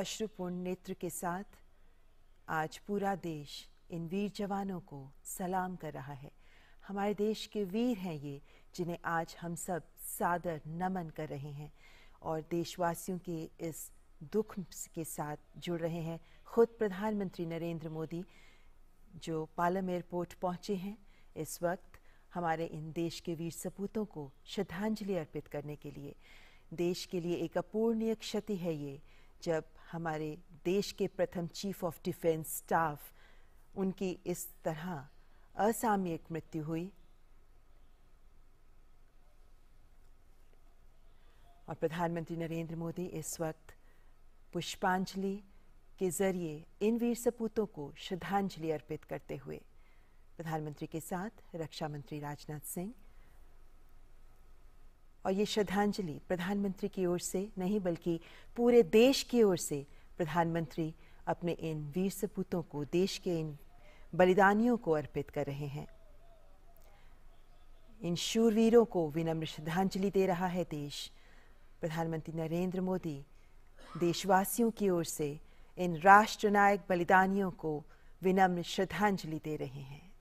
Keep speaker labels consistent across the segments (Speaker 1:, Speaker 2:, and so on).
Speaker 1: अश्रुपूर्ण नेत्र के साथ आज पूरा देश इन वीर जवानों को सलाम कर रहा है। हमारे देश के वीर हैं ये, जिन्हें आज हम सब सादर नमन कर रहे हैं और देशवासियों के इस दुख के साथ जुड़ रहे हैं। खुद प्रधानमंत्री नरेंद्र मोदी जो पालम एयरपोर्ट पहुंचे हैं इस वक्त हमारे इन देश के वीर सपूतों को श्रद्धांजलि अर्पित करने के लिए। देश के लिए एक अपूर्णीय क्षति है ये, जब हमारे देश के प्रथम चीफ ऑफ डिफेंस स्टाफ उनकी इस तरह असामयिक मृत्यु हुई। और प्रधानमंत्री नरेंद्र मोदी इस वक्त पुष्पांजलि के जरिए इन वीर सपूतों को श्रद्धांजलि अर्पित करते हुए प्रधानमंत्री के साथ रक्षा मंत्री राजनाथ सिंह, और ये श्रद्धांजलि प्रधानमंत्री की ओर से नहीं बल्कि पूरे देश की ओर से प्रधानमंत्री अपने इन वीर सपूतों को, देश के इन बलिदानियों को अर्पित कर रहे हैं। इन शूरवीरों को विनम्र श्रद्धांजलि दे रहा है देश। प्रधानमंत्री नरेंद्र मोदी देशवासियों की ओर से इन राष्ट्रनायक बलिदानियों को विनम्र श्रद्धांजलि दे रहे हैं।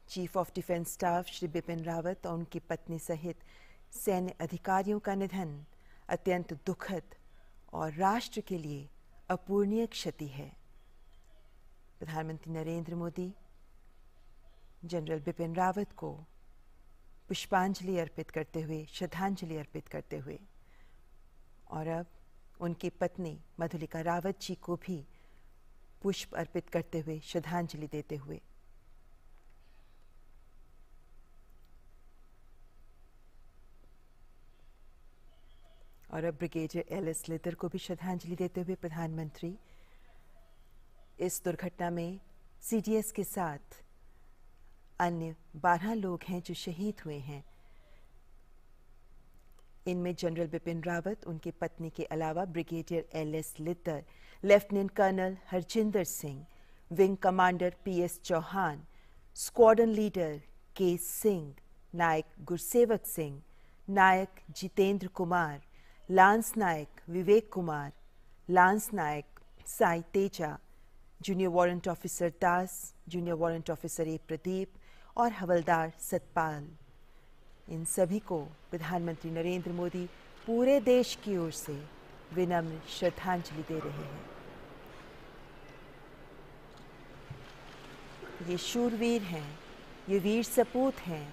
Speaker 1: Chief of defence staff Shri Bipin Rawat और उनकी पत्नी सहित सैन्य अधिकारियों का निधन अत्यंत दुखद और राष्ट्र के लिए अपूर्णीय क्षति है। प्रधानमंत्री नरेंद्र मोदी जनरल बिपिन रावत को पुष्पांजलि अर्पित करते हुए, श्रद्धांजलि अर्पित करते हुए, और अब उनकी पत्नी मधुलिका रावत जी को भी पुष्प अर्पित करते हुए, श्रद्धांजलि देते हुए, और अब ब्रिगेडियर एल.एस. लिद्दर को भी श्रद्धांजलि देते हुए प्रधानमंत्री इस दुर्घटना में सीडीएस के साथ अन्य 12 लोग हैं जो शहीद हुए हैं। इनमें जनरल बिपिन रावत, उनकी पत्नी के अलावा brigadier L S. Lidder, lieutenant colonel Harjinder Singh, wing commander P S. Chauhan, squadron leader K Singh, Naik Gursewak Singh, Naik Jitendra Kumar, lance Naik Vivek Kumar, lance Naik Sai Teja, junior warrant officer Das, junior warrant officer A Pradeep और हवलदार सतपाल, इन सभी को प्रधानमंत्री नरेंद्र मोदी पूरे देश की ओर से विनम्र श्रद्धांजलि दे रहे हैं। ये शूरवीर हैं, ये वीर सपूत हैं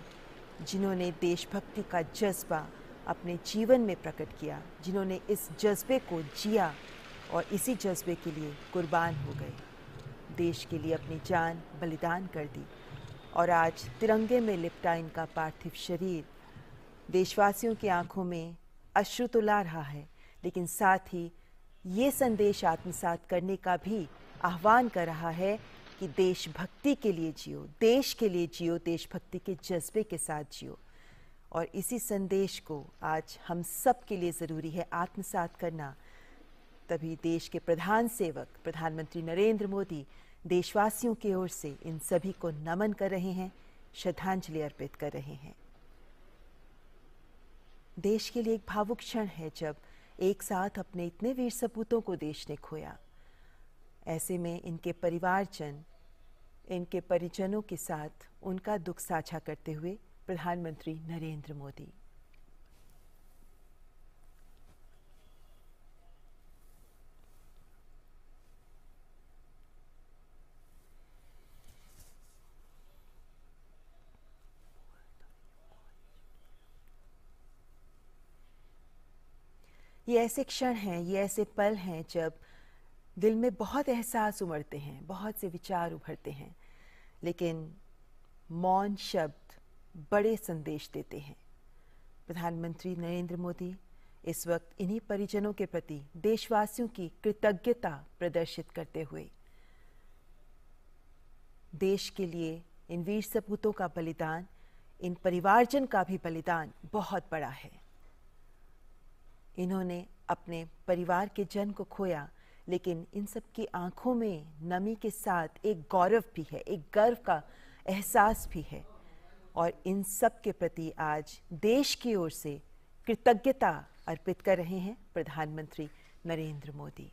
Speaker 1: जिन्होंने देशभक्ति का जज्बा अपने जीवन में प्रकट किया, जिन्होंने इस जज्बे को जिया और इसी जज्बे के लिए कुर्बान हो गए, देश के लिए अपनी जान बलिदान कर दी। और आज तिरंगे में लिपटा इनका पार्थिव शरीर देशवासियों की आंखों में अश्रु तो ला रहा है, लेकिन साथ ही ये संदेश आत्मसात करने का भी आह्वान कर रहा है कि देशभक्ति के लिए जियो, देश के लिए जियो, देशभक्ति के जज्बे के साथ जियो। और इसी संदेश को आज हम सब के लिए ज़रूरी है आत्मसात करना। तभी देश के प्रधान सेवक प्रधानमंत्री नरेंद्र मोदी देशवासियों की ओर से इन सभी को नमन कर रहे हैं, श्रद्धांजलि अर्पित कर रहे हैं। देश के लिए एक भावुक क्षण है जब एक साथ अपने इतने वीर सपूतों को देश ने खोया। ऐसे में इनके परिवारजन, इनके परिजनों के साथ उनका दुख साझा करते हुए प्रधानमंत्री नरेंद्र मोदी। ये ऐसे क्षण हैं, ये ऐसे पल हैं जब दिल में बहुत एहसास उमड़ते हैं, बहुत से विचार उभरते हैं, लेकिन मौन शब्द बड़े संदेश देते हैं। प्रधानमंत्री नरेंद्र मोदी इस वक्त इन्हीं परिजनों के प्रति देशवासियों की कृतज्ञता प्रदर्शित करते हुए देश के लिए इन वीर सपूतों का बलिदान, इन परिवारजन का भी बलिदान बहुत बड़ा है। इन्होंने अपने परिवार के जन को खोया, लेकिन इन सब की आंखों में नमी के साथ एक गौरव भी है, एक गर्व का एहसास भी है। और इन सब के प्रति आज देश की ओर से कृतज्ञता अर्पित कर रहे हैं प्रधानमंत्री नरेंद्र मोदी।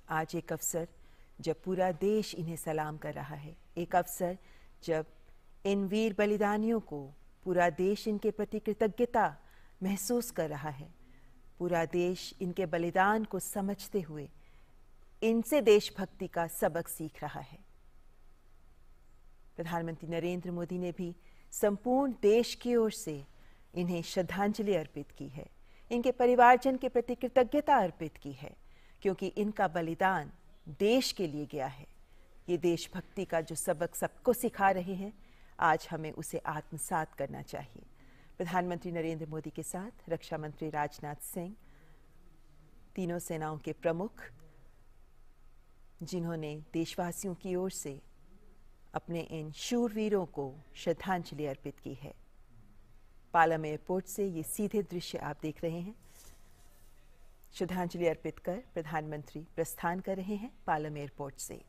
Speaker 1: आज एक अवसर जब पूरा देश इन्हें सलाम कर रहा है, एक अवसर जब इन वीर बलिदानियों को पूरा देश इनके प्रति कृतज्ञता महसूस कर रहा है, पूरा देश इनके बलिदान को समझते हुए इनसे देशभक्ति का सबक सीख रहा है। प्रधानमंत्री नरेंद्र मोदी ने भी संपूर्ण देश की ओर से इन्हें श्रद्धांजलि अर्पित की है, इनके परिवारजन के प्रति कृतज्ञता अर्पित की है, क्योंकि इनका बलिदान देश के लिए गया है। ये देशभक्ति का जो सबक सबको सिखा रहे हैं, आज हमें उसे आत्मसात करना चाहिए। प्रधानमंत्री नरेंद्र मोदी के साथ रक्षा मंत्री राजनाथ सिंह, तीनों सेनाओं के प्रमुख, जिन्होंने देशवासियों की ओर से अपने इन शूरवीरों को श्रद्धांजलि अर्पित की है। पालम एयरपोर्ट से ये सीधे दृश्य आप देख रहे हैं। श्रद्धांजलि अर्पित कर प्रधानमंत्री प्रस्थान कर रहे हैं पालम एयरपोर्ट से।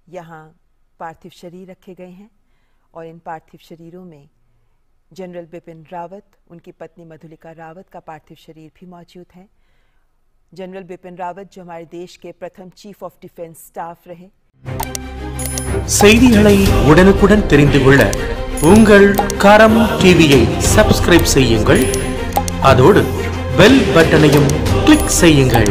Speaker 1: यहाँ पार्थिव शरीर रखे गए हैं और इन पार्थिव शरीरों में जनरल बिपिन रावत, उनकी पत्नी मधुलिका रावत का पार्थिव शरीर भी मौजूद है। जनरल बिपिन रावत जो हमारे देश के प्रथम चीफ ऑफ डिफेंस स्टाफ रहे।
Speaker 2: செய்திகளை உடனுக்குடன் தெரிந்து கொள்ள உங்கள் கரம் டிவியை சப்ஸ்கிரைப் செய்யுங்கள், அதோடு பெல் பட்டனையும் கிளிக் செய்யுங்கள்.